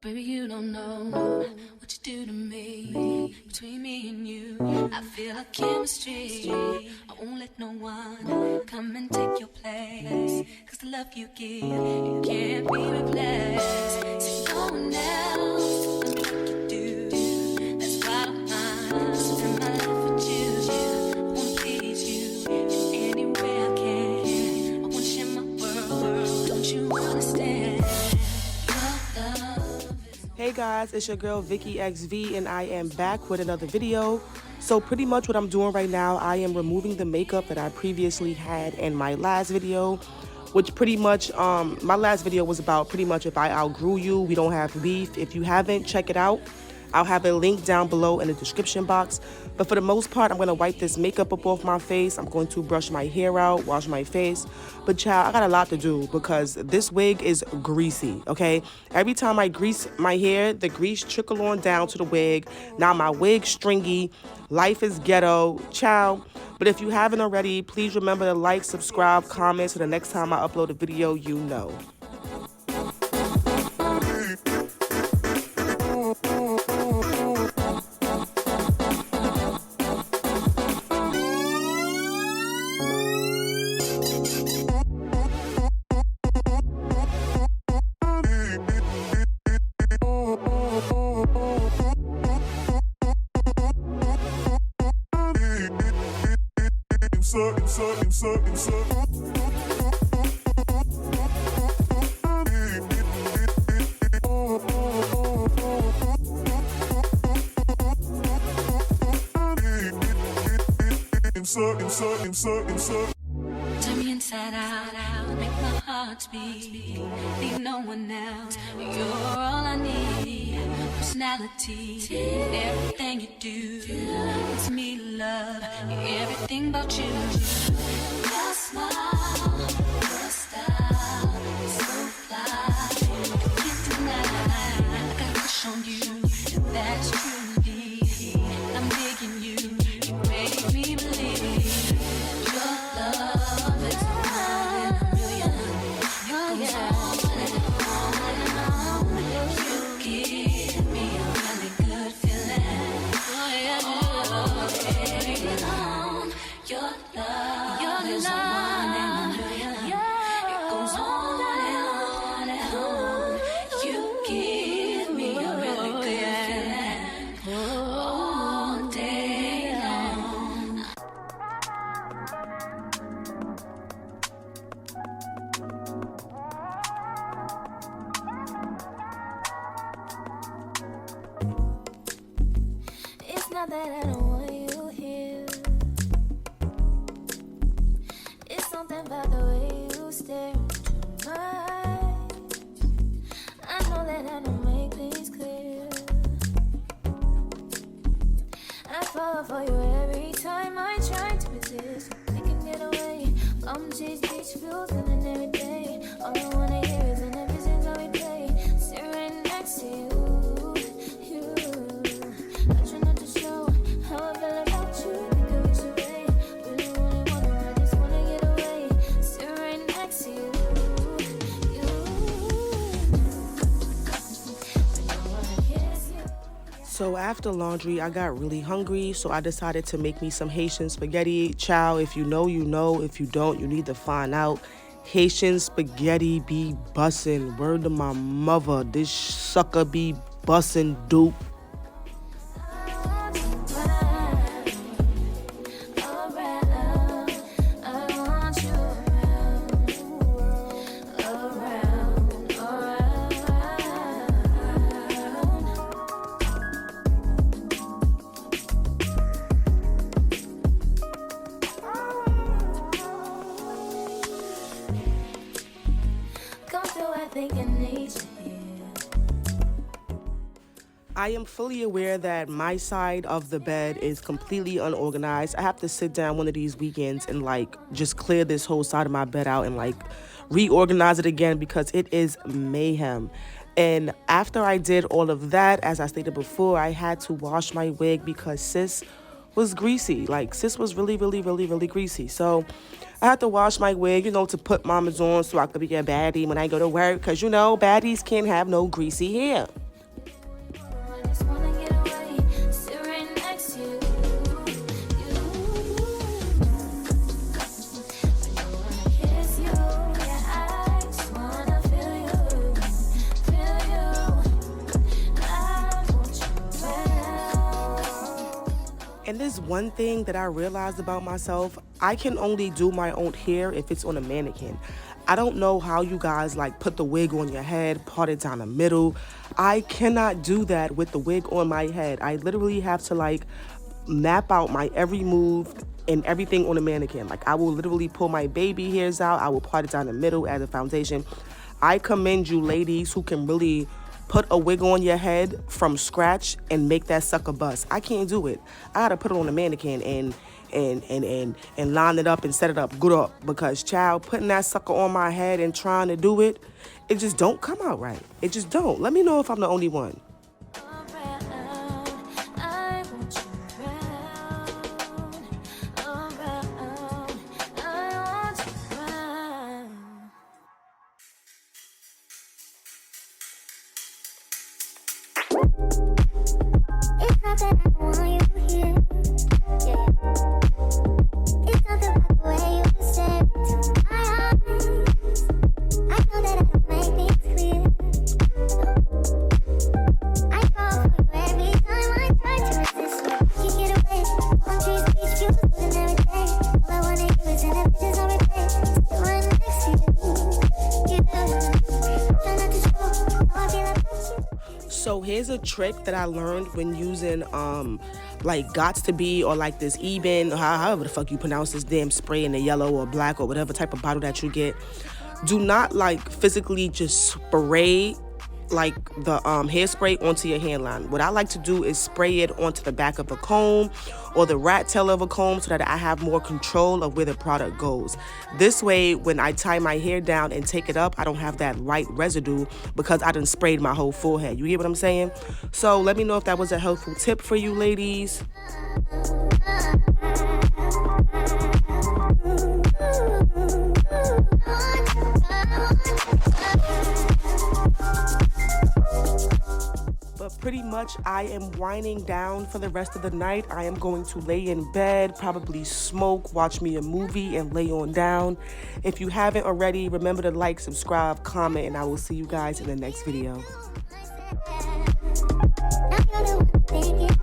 Baby, you don't know what you do to me. Between me and you, I feel like chemistry. I won't let no one come and take your place. Cause the love you give, it can't be replaced. See, no one else loves me like you do. That's why I don't mind spend my life with you. I wanna please you in any way I can. I wanna share my world, don't you understand? Hey guys, it's your girl Vicky XV and I am back with another video. So pretty much what I'm doing right now, I am removing the makeup that I previously had in my last video, which pretty much, my last video was about pretty much if I outgrew you, we don't have beef. If you haven't, check it out. I'll have a link down below in the description box. But for the most part, I'm going to wipe this makeup up off my face. I'm going to brush my hair out, wash my face. But child, I got a lot to do because this wig is greasy, okay? Every time I grease my hair, the grease trickle on down to the wig. Now my wig's stringy. Life is ghetto. Child. But if you haven't already, please remember to like, subscribe, comment so the next time I upload a video, you know. Turn me inside out, make my heart beat. Leave no one else, you're all I need. Personality, everything you do, it's me love, everything about you. Your smile, your style, so fly, I can't deny. I got a crush on you, and that's truly. I'm digging you, you make me believe. Not that I don't want you here. It's something about the way you stare into my eyes. I know that I don't make things clear. I fall for you every time I try to resist. I can get away. I'm chase beach views and every day. All I wanna hear is an episode that we play. Sit right next to you. So after laundry, I got really hungry, so I decided to make me some Haitian spaghetti. Child, if you know, you know. If you don't, you need to find out. Haitian spaghetti be bussin'. Word to my mother, this sucker be bussin' dupe. I am fully aware that my side of the bed is completely unorganized. I have to sit down one of these weekends and like just clear this whole side of my bed out and like reorganize it again because it is mayhem. And after I did all of that, as I stated before, I had to wash my wig because sis was greasy. Like sis was really greasy. So I had to wash my wig, you know, to put mamas on so I could be a baddie when I go to work. Because, you know, baddies can't have no greasy hair. And there's one thing that I realized about myself. I can only do my own hair if it's on a mannequin. I don't know how you guys like put the wig on your head, part it down the middle. I cannot do that with the wig on my head. I literally have to like map out my every move and everything on a mannequin. Like I will literally pull my baby hairs out. I will part it down the middle as a foundation. I commend you ladies who can really put a wig on your head from scratch and make that sucker bust. I can't do it. I gotta put it on a mannequin and line it up and set it up good up, because child, putting that sucker on my head and trying to do it, it just don't come out right. It just don't. Let me know if I'm the only one. I want you round, around. I want you round. It's not that I want you here, yeah. It's not the way you stare into my eyes. I know that I don't make things clear. I fall for you every time I try to resist you. Can't get away. Palm trees, beach views, living every day. All I wanna do is in pictures on replay. Still right next to you. You do. Try not to show how I feel about you. So here's a trick that I learned when using like Gots to Be or like this Eben, or however the fuck you pronounce this damn spray in the yellow or black or whatever type of bottle that you get. Do not like physically just spray like the hairspray onto your hairline. What I like to do is spray it onto the back of a comb or the rat tail of a comb so that I have more control of where the product goes. This way, when I tie my hair down and take it up, I don't have that white residue because I done sprayed my whole forehead. You get what I'm saying? So let me know if that was a helpful tip for you ladies. But pretty much I am winding down for the rest of the night. I am going to lay in bed, probably smoke, watch me a movie, and lay on down. If you haven't already, remember to like, subscribe, comment, and I will see you guys in the next video. Now you're the one thinking